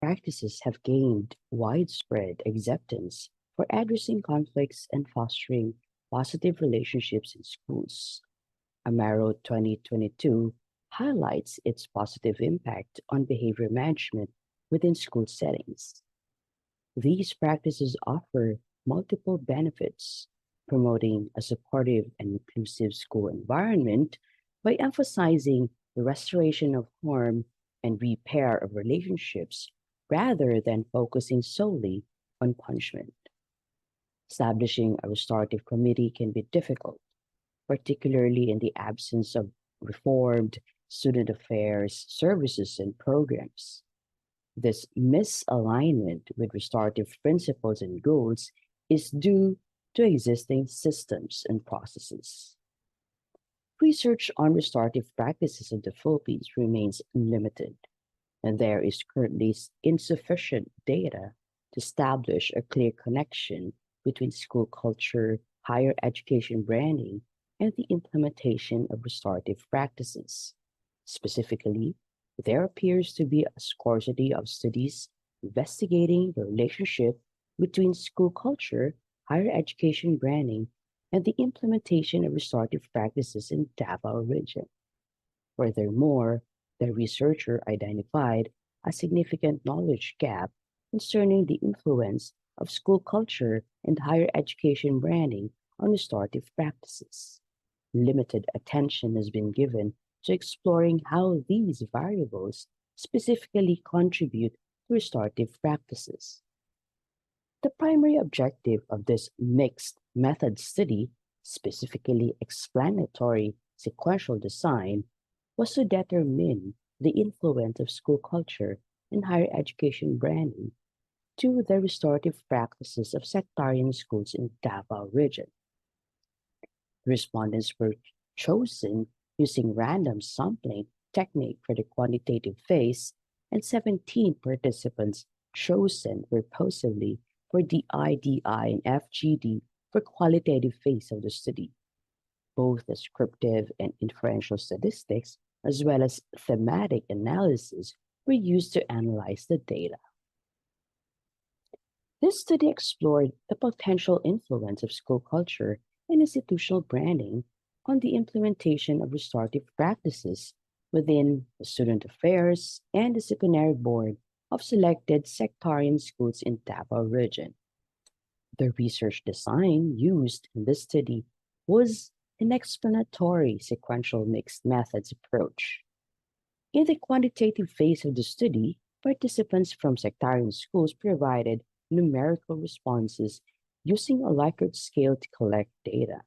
practices have gained widespread acceptance for addressing conflicts and fostering positive relationships in schools. Amaro 2022 highlights its positive impact on behavior management within school settings. These practices offer multiple benefits, promoting a supportive and inclusive school environment by emphasizing the restoration of harm and repair of relationships rather than focusing solely on punishment. Establishing a restorative committee can be difficult, particularly in the absence of reformed student affairs services and programs. This misalignment with restorative principles and goals is due to existing systems and processes. Research on restorative practices in the Philippines remains limited, and there is currently insufficient data to establish a clear connection between school culture, higher education branding, and the implementation of restorative practices. Specifically, there appears to be a scarcity of studies investigating the relationship between school culture, higher education branding, and the implementation of restorative practices in Davao region. Furthermore, the researcher identified a significant knowledge gap concerning the influence of school culture and higher education branding on restorative practices. Limited attention has been given to exploring how these variables specifically contribute to restorative practices. The primary objective of this mixed method study, specifically explanatory sequential design, was to determine the influence of school culture and higher education branding to the restorative practices of sectarian schools in Davao region. Respondents were chosen using random sampling technique for the quantitative phase, and 17 participants chosen purposefully for the IDI and FGD for qualitative phase of the study. Both descriptive and inferential statistics, as well as thematic analysis, were used to analyze the data. This study explored the potential influence of school culture and institutional branding on the implementation of restorative practices within the student affairs and disciplinary board of selected sectarian schools in Davao region. The research design used in this study was an explanatory sequential mixed methods approach. In the quantitative phase of the study, participants from sectarian schools provided numerical responses using a Likert scale to collect data.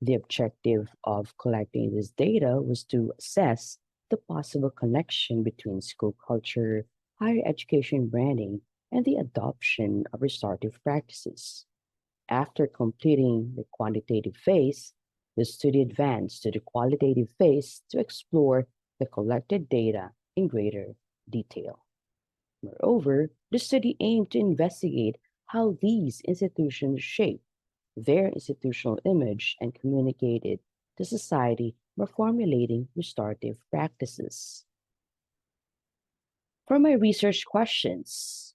The objective of collecting this data was to assess the possible connection between school culture, higher education branding, and the adoption of restorative practices. After completing the quantitative phase, the study advanced to the qualitative phase to explore the collected data in greater detail. Moreover, the study aimed to investigate how these institutions shape their institutional image and communicated to society by formulating restorative practices. For my research questions,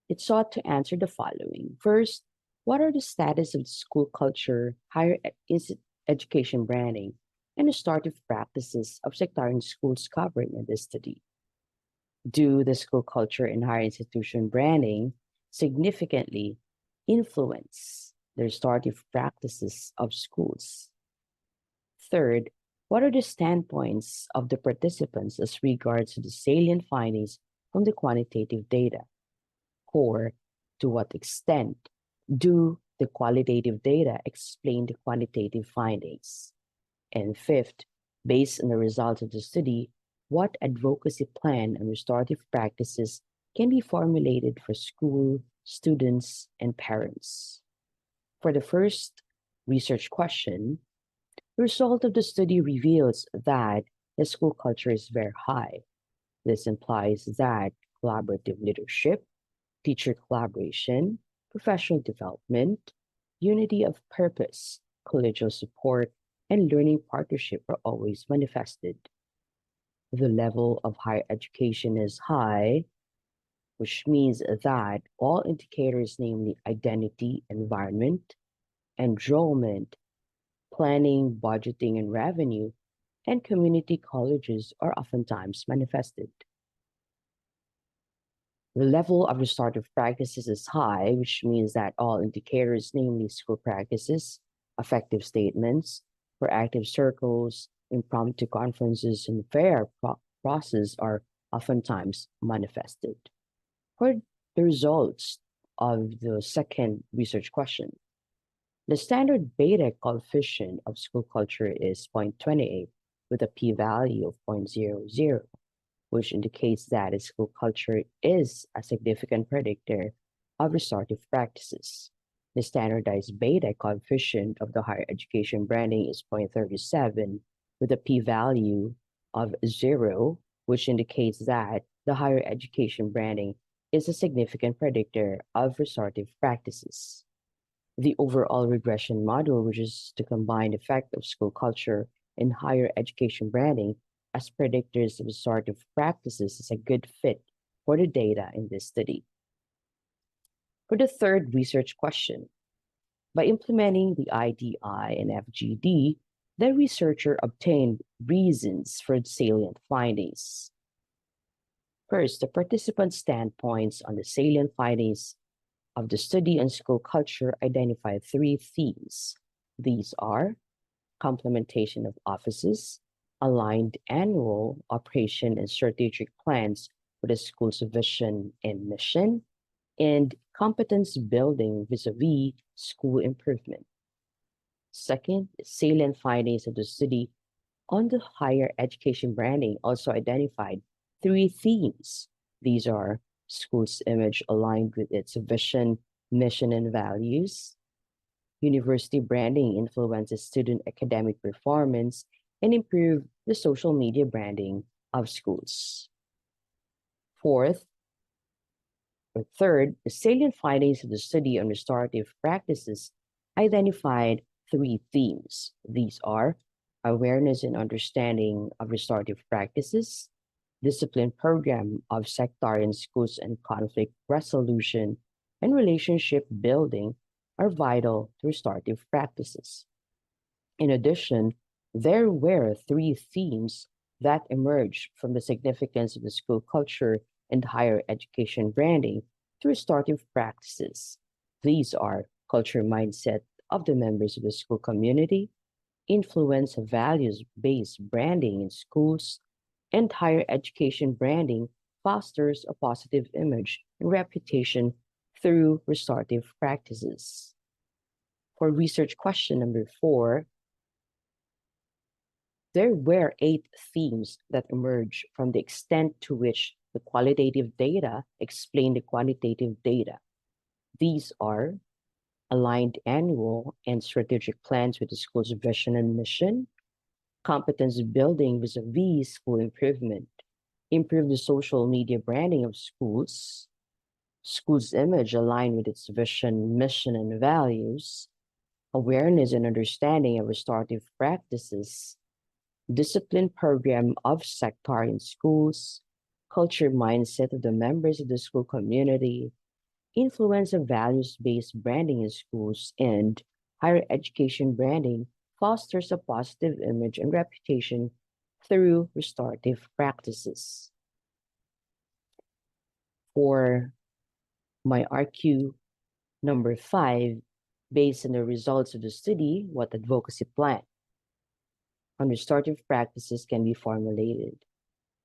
it sought to answer the following. First, what are the status of the school culture, higher education branding, and restorative practices of sectarian schools covered in this study? Do the school culture and higher institution branding significantly influence the restorative practices of schools? Third, what are the standpoints of the participants as regards to the salient findings from the quantitative data? Four, to what extent do the qualitative data explain the quantitative findings? And fifth, based on the results of the study, what advocacy plan and restorative practices can be formulated for school, students, and parents? For the first research question, the result of the study reveals that the school culture is very high. This implies that collaborative leadership, teacher collaboration, professional development, unity of purpose, collegial support, and learning partnership are always manifested. the level of higher education is high, which means that all indicators, namely identity, environment, enrollment, planning, budgeting, and revenue, and community colleges are oftentimes manifested. The level of restorative practices is high, which means that all indicators, namely school practices, effective statements, proactive circles, impromptu conferences, and fair process are oftentimes manifested. For the results of the second research question, the standard beta coefficient of school culture is 0.28 with a p-value of 0.00, which indicates that a school culture is a significant predictor of restorative practices. The standardized beta coefficient of the higher education branding is 0.37 with a p-value of 0, which indicates that the higher education branding is a significant predictor of restorative practices. The overall regression model, which is to combine the effect of school culture and higher education branding as predictors of restorative practices, is a good fit for the data in this study. For the third research question, by implementing the IDI and FGD, the researcher obtained reasons for salient findings. First, the participants' standpoints on the salient findings of the study on school culture identified 3 themes. These are complementation of offices, aligned annual operation and strategic plans with the school's vision and mission, and competence building vis-a-vis school improvement. Second, salient findings of the study on the higher education branding also identified 3 themes. These are school's image aligned with its vision, mission, and values. University branding influences student academic performance and improve the social media branding of schools. Third, the salient findings of the study on restorative practices identified 3 themes. These are awareness and understanding of restorative practices, discipline program of sectarian schools, and conflict resolution and relationship building are vital to restorative practices. In addition, there were 3 themes that emerged from the significance of the school culture and higher education branding to restorative practices. These are culture mindset of the members of the school community, influence of values-based branding in schools, and higher education branding fosters a positive image and reputation through restorative practices. For research question number 4, there were 8 themes that emerged from the extent to which the qualitative data explain the quantitative data. These are aligned annual and strategic plans with the school's vision and mission, competence building vis-a-vis school improvement, improve the social media branding of schools, school's image aligned with its vision, mission, and values, awareness and understanding of restorative practices, discipline program of sectarian schools, culture mindset of the members of the school community, influence of values-based branding in schools, and higher education branding fosters a positive image and reputation through restorative practices. For my RQ number 5, based on the results of the study, what advocacy plan on restorative practices can be formulated?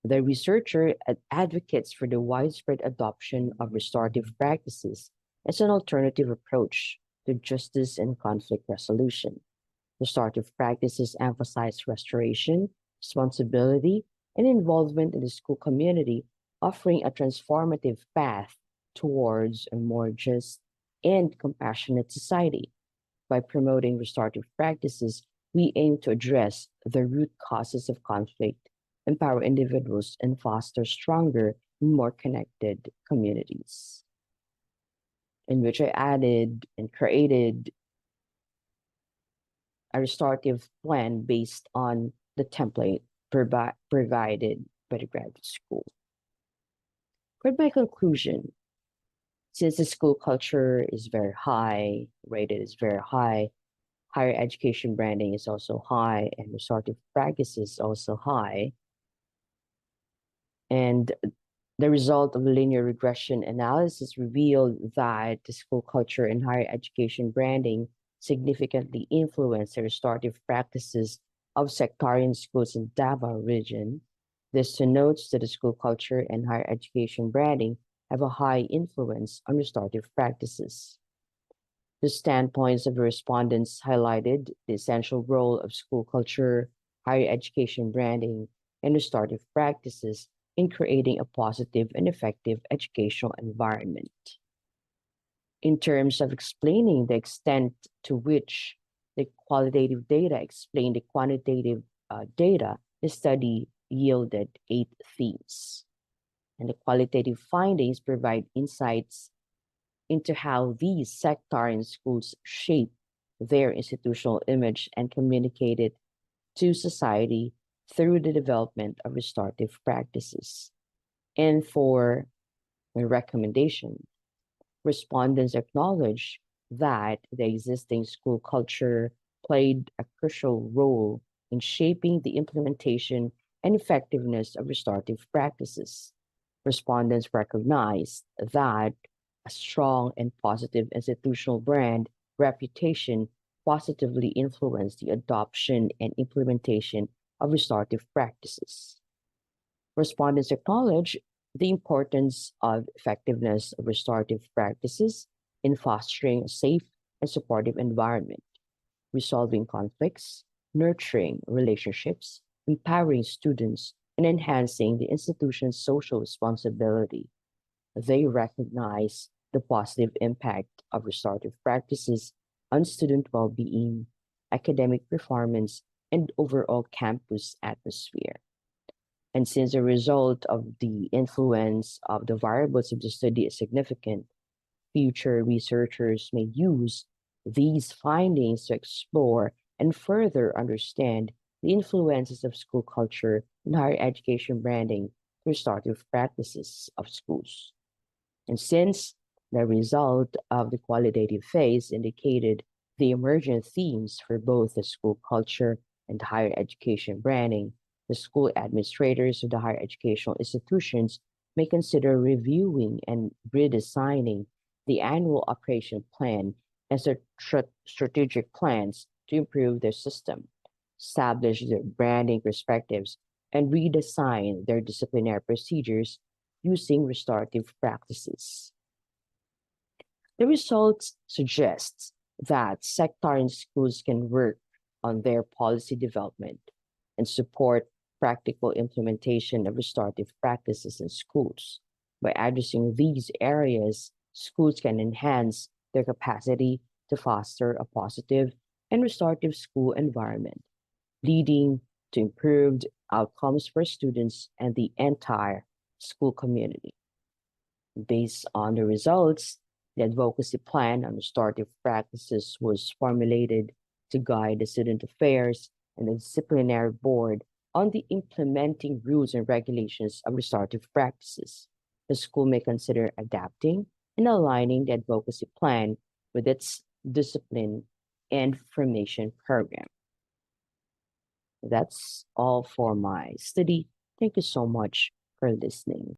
The researcher advocates for the widespread adoption of restorative practices as an alternative approach to justice and conflict resolution. Restorative practices emphasize restoration, responsibility, and involvement in the school community, offering a transformative path towards a more just and compassionate society. By promoting restorative practices, we aim to address the root causes of conflict, empower individuals, and foster stronger and more connected communities. In which I added and created a restorative plan based on the template provided by the graduate school. For my conclusion, since the school culture is very high, rated is very high, higher education branding is also high, and restorative practice is also high, and the result of linear regression analysis revealed that the school culture and higher education branding significantly influence the restorative practices of sectarian schools in Davao region. This denotes that the school culture and higher education branding have a high influence on restorative practices. The standpoints of the respondents highlighted the essential role of school culture, higher education branding, and restorative practices in creating a positive and effective educational environment. In terms of explaining the extent to which the qualitative data explain the quantitative data, the study yielded 8 themes. And the qualitative findings provide insights into how these sectarian schools shape their institutional image and communicate it to society through the development of restorative practices. And for my recommendation, respondents acknowledge that the existing school culture played a crucial role in shaping the implementation and effectiveness of restorative practices. Respondents recognized that a strong and positive institutional brand reputation positively influenced the adoption and implementation of restorative practices. Respondents acknowledge the importance of effectiveness of restorative practices in fostering a safe and supportive environment, resolving conflicts, nurturing relationships, empowering students, and enhancing the institution's social responsibility. They recognize the positive impact of restorative practices on student well-being, academic performance, and overall campus atmosphere. And since the result of the influence of the variables of the study is significant, future researchers may use these findings to explore and further understand the influences of school culture and higher education branding to restorative practices of schools. And since the result of the qualitative phase indicated the emergent themes for both the school culture and higher education branding, the school administrators of the higher educational institutions may consider reviewing and redesigning the annual operation plan and strategic plans to improve their system, establish their branding perspectives, and redesign their disciplinary procedures using restorative practices. The results suggest that sectarian schools can work on their policy development and support practical implementation of restorative practices in schools. By addressing these areas, schools can enhance their capacity to foster a positive and restorative school environment, leading to improved outcomes for students and the entire school community. Based on the results, the advocacy plan on restorative practices was formulated to guide the student affairs and the disciplinary board on the implementing rules and regulations of restorative practices. The school may consider adapting and aligning the advocacy plan with its discipline and formation program. That's all for my study. Thank you so much for listening.